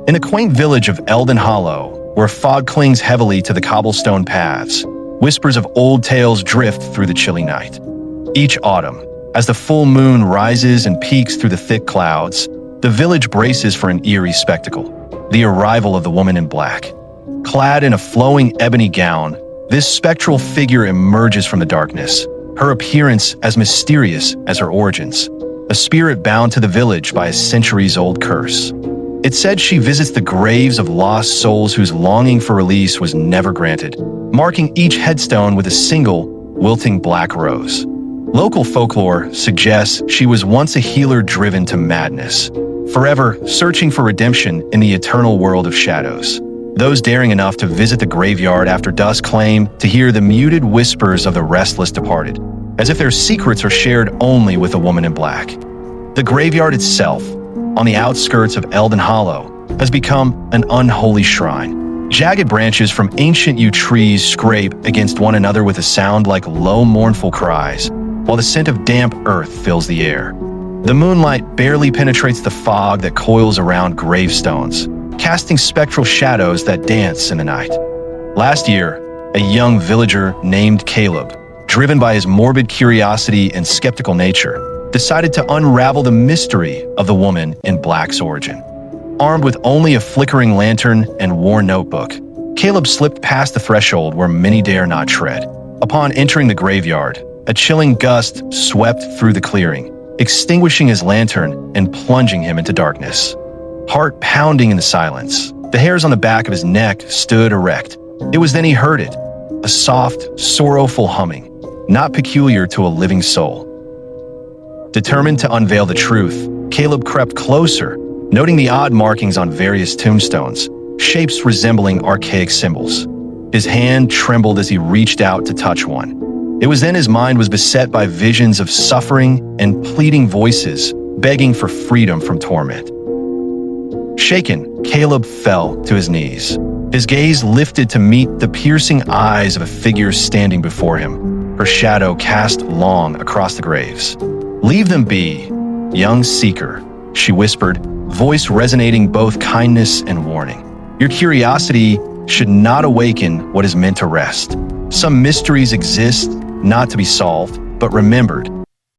In the quaint village of Elden Hollow, where fog clings heavily to the cobblestone paths, whispers of old tales drift through the chilly night. Each autumn, as the full moon rises and peeks through the thick clouds, the village braces for an eerie spectacle: the arrival of the woman in black. Clad in a flowing ebony gown, this spectral figure emerges from the darkness, her appearance as mysterious as her origins, a spirit bound to the village by a centuries-old curse. It's said she visits the graves of lost souls whose longing for release was never granted, marking each headstone with a single, wilting black rose. Local folklore suggests she was once a healer driven to madness, forever searching for redemption in the eternal world of shadows. Those daring enough to visit the graveyard after dusk claim to hear the muted whispers of the restless departed, as if their secrets are shared only with the woman in black. The graveyard itself, on the outskirts of Elden Hollow, has become an unholy shrine. Jagged branches from ancient yew trees scrape against one another with a sound like low, mournful cries, while the scent of damp earth fills the air. The moonlight barely penetrates the fog that coils around gravestones, casting spectral shadows that dance in the night. Last year, a young villager named Caleb, driven by his morbid curiosity and skeptical nature, decided to unravel the mystery of the woman in black's origin. Armed with only a flickering lantern and worn notebook, Caleb slipped past the threshold where many dare not tread. Upon entering the graveyard, a chilling gust swept through the clearing, extinguishing his lantern and plunging him into darkness. Heart pounding in the silence, the hairs on the back of his neck stood erect. It was then he heard it, a soft, sorrowful humming, not peculiar to a living soul. Determined to unveil the truth, Caleb crept closer, noting the odd markings on various tombstones, shapes resembling archaic symbols. His hand trembled as he reached out to touch one. It was then his mind was beset by visions of suffering and pleading voices, begging for freedom from torment. Shaken, Caleb fell to his knees. His gaze lifted to meet the piercing eyes of a figure standing before him, her shadow cast long across the graves. "Leave them be, young seeker," she whispered, voice resonating both kindness and warning. "Your curiosity should not awaken what is meant to rest. Some mysteries exist not to be solved, but remembered,